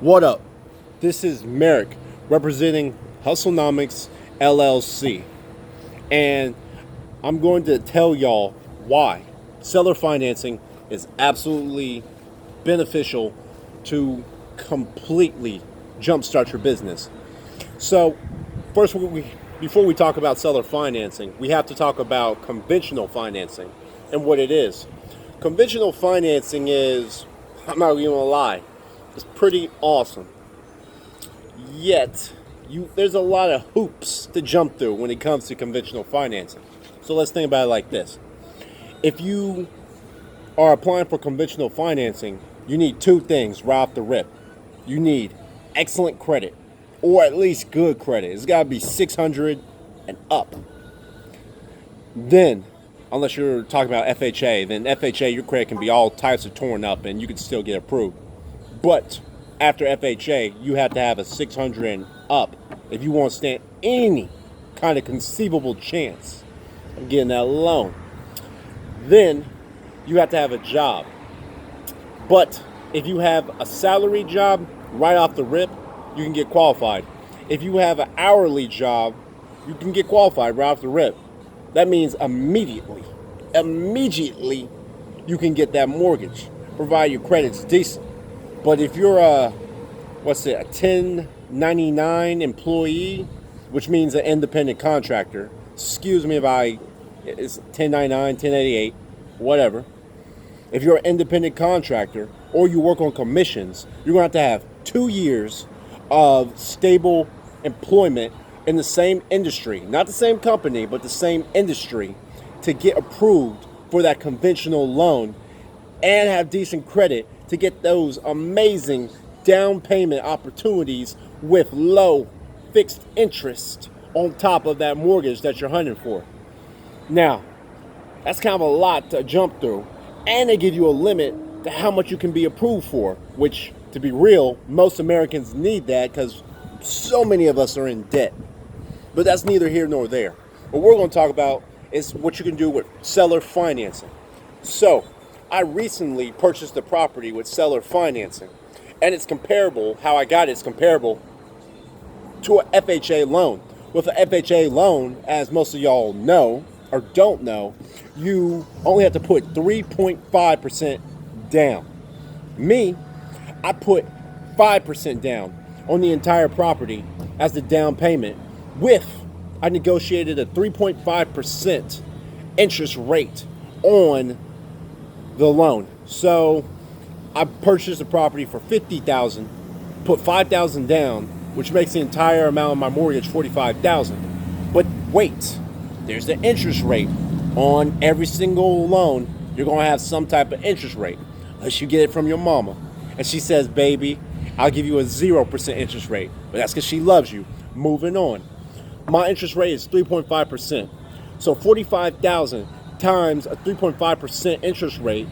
What up? This is Merrick representing Hustlenomics LLC. And I'm going to tell y'all why seller financing is absolutely beneficial to completely jumpstart your business. So, first, before we talk about seller financing, we have to talk about conventional financing and what it is. Conventional financing is, I'm not even gonna lie, it's pretty awesome. Yet, there's a lot of hoops to jump through when it comes to conventional financing. So let's think about it like this. If you are applying for conventional financing, you need two things right off the rip. You need excellent credit, or at least good credit. It's got to be 600 and up. Then, unless you're talking about FHA, then FHA, your credit can be all types of torn up and you can still get approved. But after FHA, you have to have a 600 and up if you want to stand any kind of conceivable chance of getting that loan. Then you have to have a job. But if you have a salary job right off the rip, you can get qualified. If you have an hourly job, you can get qualified right off the rip. That means immediately, you can get that mortgage, provided your credit's decent. But if you're a 1099 employee, which means an independent contractor, excuse me if it's 1099, 1088, whatever. If you're an independent contractor or you work on commissions, you're going to have 2 years of stable employment in the same industry, not the same company, but the same industry, to get approved for that conventional loan and have decent credit to get those amazing down payment opportunities with low fixed interest on top of that mortgage that you're hunting for. Now, that's kind of a lot to jump through, and they give you a limit to how much you can be approved for, which, to be real, most Americans need that because so many of us are in debt. But that's neither here nor there. What we're going to talk about is what you can do with seller financing. So, I recently purchased a property with seller financing, and it's comparable, how I got it's comparable to an FHA loan. With an FHA loan, as most of y'all know or don't know, you only have to put 3.5% down. Me, I put 5% down on the entire property as the down payment I negotiated a 3.5% interest rate on the loan. So I purchased the property for $50,000, put $5,000 down, which makes the entire amount of my mortgage $45,000. But wait, there's the interest rate on every single loan. You're gonna have some type of interest rate, unless you get it from your mama, and she says, "Baby, I'll give you a 0% interest rate," but that's because she loves you. Moving on. My interest rate is 3.5%. So 45,000 times a 3.5% interest rate,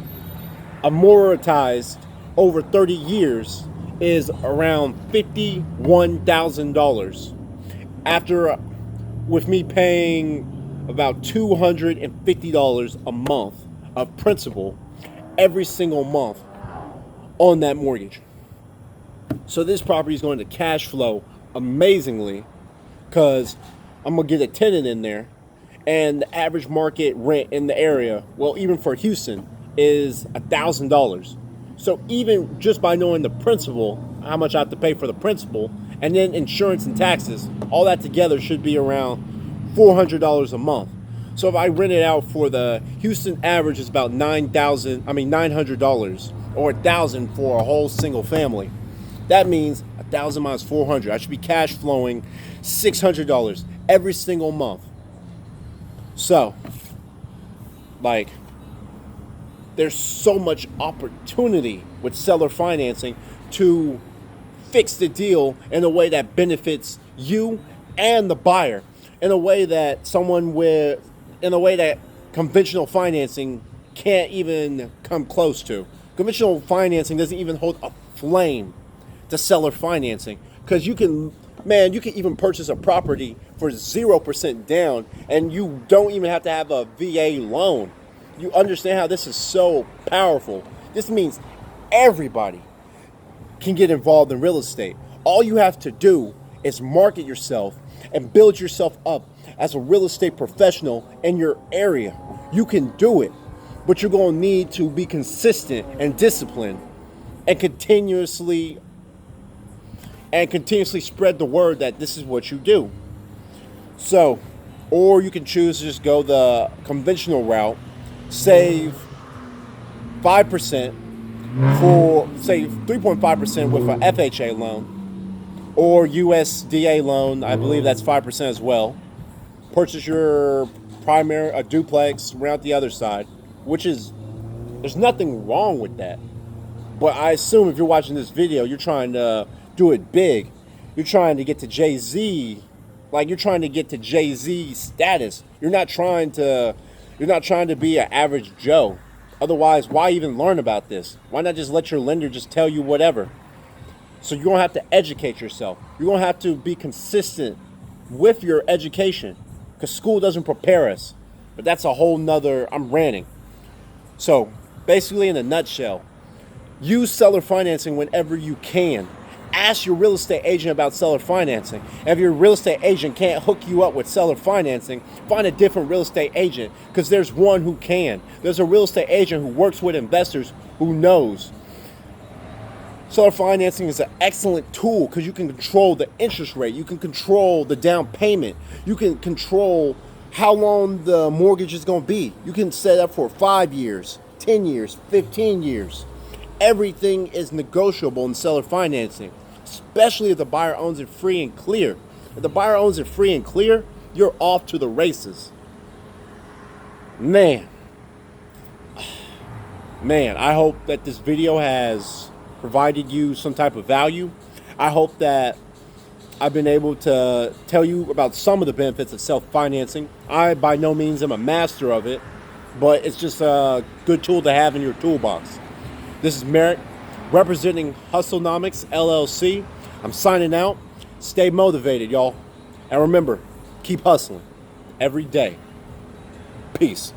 amortized over 30 years, is around $51,000. With me paying about $250 a month of principal every single month on that mortgage. So this property is going to cash flow amazingly, because I'm going to get a tenant in there, and the average market rent in the area, well, even for Houston, is $1,000. So even just by knowing the principal, how much I have to pay for the principal, and then insurance and taxes, all that together should be around $400 a month. So if I rent it out, for the Houston average is about $900 or $1,000 for a whole single family. That means 1,000 minus 400. I should be cash flowing $600 every single month. So, there's so much opportunity with seller financing to fix the deal in a way that benefits you and the buyer, in a way that conventional financing can't even come close to. Conventional financing doesn't even hold a flame to seller financing, because you can even purchase a property for 0% down, and you don't even have to have a VA loan. You understand how this is so powerful? This means everybody can get involved in real estate. All you have to do is market yourself and build yourself up as a real estate professional in your area. You can do it, but you're going to need to be consistent and disciplined and continuously spread the word that this is what you do. So, or you can choose to just go the conventional route, save 5% for, say, 3.5% with an FHA loan or USDA loan. I believe that's 5% as well. Purchase your primary, a duplex, rent the other side, which is, there's nothing wrong with that. But I assume if you're watching this video, you're trying to do it big. You're trying to get to Jay-Z. Like, you're trying to get to Jay-Z status. You're not trying to be an average Joe. Otherwise, why even learn about this? Why not just let your lender just tell you whatever? So you're going to have to educate yourself. You're going to have to be consistent with your education, because school doesn't prepare us. But that's a whole nother, I'm ranting. So basically, in a nutshell, use seller financing whenever you can. Ask your real estate agent about seller financing. If your real estate agent can't hook you up with seller financing, find a different real estate agent, because there's one who can. There's a real estate agent who works with investors who knows. Seller financing is an excellent tool because you can control the interest rate. You can control the down payment. You can control how long the mortgage is going to be. You can set up for 5 years, 10 years, 15 years. Everything is negotiable in seller financing, especially if the buyer owns it free and clear. If the buyer owns it free and clear, you're off to the races. Man, I hope that this video has provided you some type of value. I hope that I've been able to tell you about some of the benefits of self-financing. I by no means am a master of it, but it's just a good tool to have in your toolbox. This is Merrick, representing Hustlenomics LLC. I'm signing out. Stay motivated, y'all. And remember, keep hustling every day. Peace.